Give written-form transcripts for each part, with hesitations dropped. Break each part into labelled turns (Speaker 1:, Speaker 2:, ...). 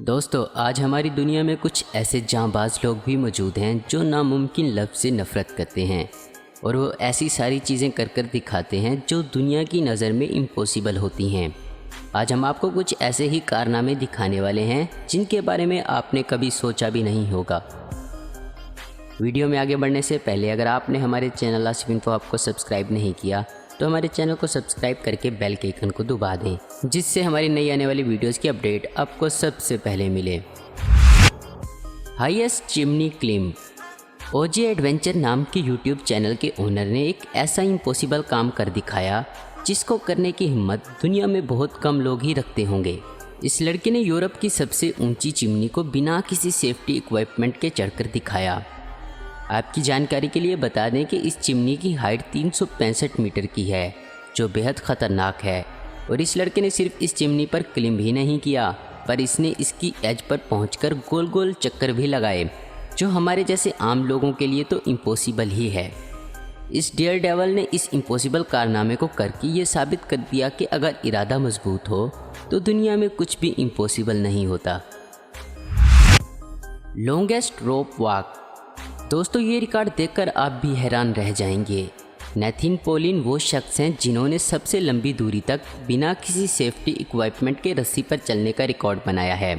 Speaker 1: दोस्तों, आज हमारी दुनिया में कुछ ऐसे जांबाज लोग भी मौजूद हैं जो नामुमकिन लफ्ज़ से नफ़रत करते हैं और वो ऐसी सारी चीज़ें कर दिखाते हैं जो दुनिया की नज़र में इम्पॉसिबल होती हैं। आज हम आपको कुछ ऐसे ही कारनामे दिखाने वाले हैं जिनके बारे में आपने कभी सोचा भी नहीं होगा। वीडियो में आगे बढ़ने से पहले अगर आपने हमारे चैनल आसिफ इन्फो आपको सब्सक्राइब नहीं किया तो हमारे चैनल को सब्सक्राइब करके बेल के आइकन को दबा दें, जिससे हमारी नई आने वाली वीडियोस की अपडेट आपको सबसे पहले मिले। Highest chimney climb. ओजे एडवेंचर नाम के यूट्यूब चैनल के ओनर ने एक ऐसा इम्पॉसिबल काम कर दिखाया जिसको करने की हिम्मत दुनिया में बहुत कम लोग ही रखते होंगे। इस लड़के ने यूरोप की सबसे ऊंची चिमनी को बिना किसी सेफ्टी इक्विपमेंट के चढ़कर दिखाया। आपकी जानकारी के लिए बता दें कि इस चिमनी की हाइट 365 मीटर की है, जो बेहद ख़तरनाक है। और इस लड़के ने सिर्फ इस चिमनी पर क्लिम भी नहीं किया, पर इसने इसकी एज पर पहुंचकर गोल गोल चक्कर भी लगाए, जो हमारे जैसे आम लोगों के लिए तो इम्पॉसिबल ही है। इस डेयर डेवल ने इस इम्पॉसिबल कारनामे को करके ये साबित कर दिया कि अगर इरादा मजबूत हो तो दुनिया में कुछ भी इम्पॉसिबल नहीं होता। लॉन्गेस्ट रोप वॉक। दोस्तों, ये रिकॉर्ड देखकर आप भी हैरान रह जाएंगे। नेथिन पॉलिन वो शख्स हैं जिन्होंने सबसे लंबी दूरी तक बिना किसी सेफ्टी इक्विपमेंट के रस्सी पर चलने का रिकॉर्ड बनाया है,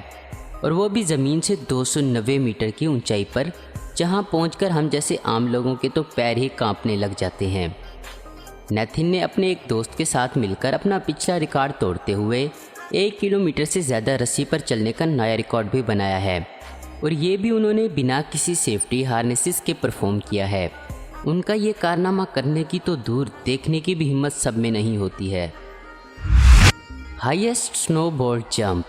Speaker 1: और वो भी ज़मीन से 290 मीटर की ऊंचाई पर, जहां पहुंचकर हम जैसे आम लोगों के तो पैर ही कांपने लग जाते हैं। नेथिन ने अपने एक दोस्त के साथ मिलकर अपना पिछला रिकॉर्ड तोड़ते हुए 1 किलोमीटर से ज़्यादा रस्सी पर चलने का नया रिकॉर्ड भी बनाया है, और ये भी उन्होंने बिना किसी सेफ्टी हार्नेसेस के परफॉर्म किया है। उनका ये कारनामा करने की तो दूर, देखने की भी हिम्मत सब में नहीं होती है। Highest snowboard jump.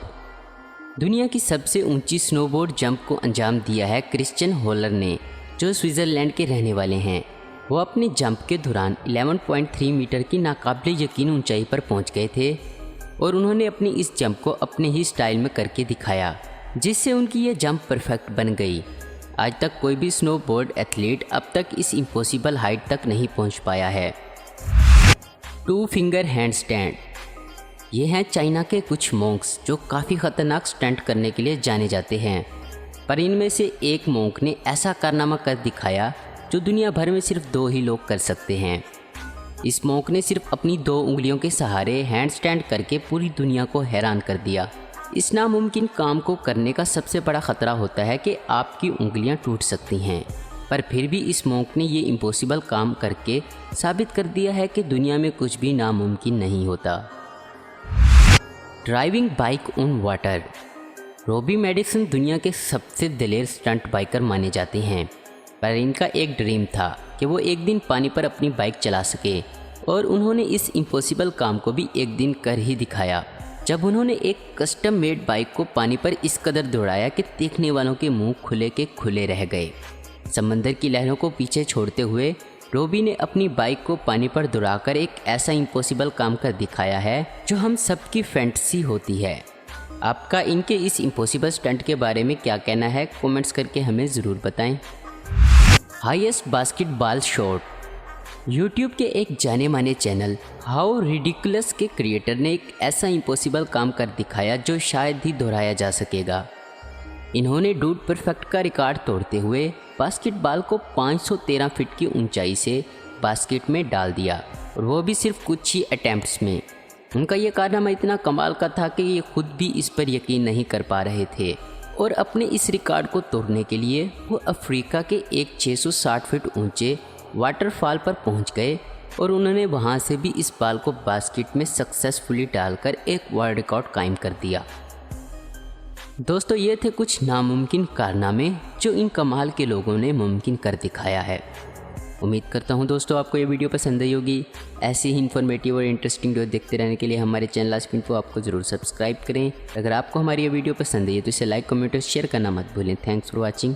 Speaker 1: दुनिया की सबसे ऊंची स्नोबोर्ड जंप को अंजाम दिया है क्रिश्चियन हॉलर ने, जो स्विट्ज़रलैंड के रहने वाले हैं। वो अपनी जंप के दौरान 11.3 मीटर की नाकाबिले यकीन ऊंचाई पर पहुंच गए थे, और उन्होंने अपनी इस जंप को अपने ही स्टाइल में करके दिखाया, जिससे उनकी ये जंप परफेक्ट बन गई। आज तक कोई भी स्नोबोर्ड एथलीट अब तक इस इम्पॉसिबल हाइट तक नहीं पहुंच पाया है। 2 फिंगर हैंड स्टैंड। ये हैं चाइना के कुछ मॉन्क्स जो काफ़ी ख़तरनाक स्टंट करने के लिए जाने जाते हैं, पर इनमें से एक मॉन्क ने ऐसा कारनामा कर दिखाया जो दुनिया भर में सिर्फ 2 ही लोग कर सकते हैं। इस मॉन्क ने सिर्फ अपनी 2 उंगलियों के सहारे हैंड स्टैंड करके पूरी दुनिया को हैरान कर दिया। इस नामुमकिन काम को करने का सबसे बड़ा ख़तरा होता है कि आपकी उंगलियां टूट सकती हैं, पर फिर भी इस मॉन्क ने ये इम्पॉसिबल काम करके साबित कर दिया है कि दुनिया में कुछ भी नामुमकिन नहीं होता। Driving bike on water. Robbie Madison दुनिया के सबसे दिलेर स्टंट बाइकर माने जाते हैं, पर इनका एक ड्रीम था कि वो एक दिन पानी पर अपनी बाइक चला सके, और उन्होंने इस इम्पॉसिबल काम को भी एक दिन कर ही दिखाया, जब उन्होंने एक कस्टम मेड बाइक को पानी पर इस कदर दौड़ाया कि देखने वालों के मुंह खुले के खुले रह गए। समंदर की लहरों को पीछे छोड़ते हुए रॉबी ने अपनी बाइक को पानी पर दौड़ाकर एक ऐसा इम्पॉसिबल काम कर दिखाया है जो हम सबकी फैंटेसी होती है। आपका इनके इस इम्पॉसिबल स्टंट के बारे में क्या कहना है, कमेंट्स करके हमें ज़रूर बताएं। Highest basketball shot. यूट्यूब के एक जाने माने चैनल हाउ रिडिकुलस के क्रिएटर ने एक ऐसा इम्पॉसिबल काम कर दिखाया जो शायद ही दोहराया जा सकेगा। इन्होंने डूड परफेक्ट का रिकॉर्ड तोड़ते हुए बास्केटबॉल को 513 फीट की ऊंचाई से बास्केट में डाल दिया, और वो भी सिर्फ कुछ ही अटेम्प्ट्स में। उनका ये कारनामा इतना कमाल का था कि ये खुद भी इस पर यकीन नहीं कर पा रहे थे, और अपने इस रिकॉर्ड को तोड़ने के लिए वो अफ्रीका के एक 660 फीट ऊंचे वाटरफॉल पर पहुंच गए, और उन्होंने वहां से भी इस बॉल को बास्केट में सक्सेसफुली डालकर एक वर्ल्ड रिकॉर्ड कायम कर दिया। दोस्तों, ये थे कुछ नामुमकिन कारनामे जो इन कमाल के लोगों ने मुमकिन कर दिखाया है। उम्मीद करता हूं दोस्तों आपको ये वीडियो पसंद आई होगी। ऐसी ही इन्फॉर्मेटिव और इंटरेस्टिंग वीडियो देखते रहने के लिए हमारे चैनल आसिफ इन्फो आपको ज़रूर सब्सक्राइब करें। अगर आपको हमारी ये वीडियो पसंद आई है तो इसे लाइक, कमेंट और शेयर करना मत भूलें। Thanks for watching.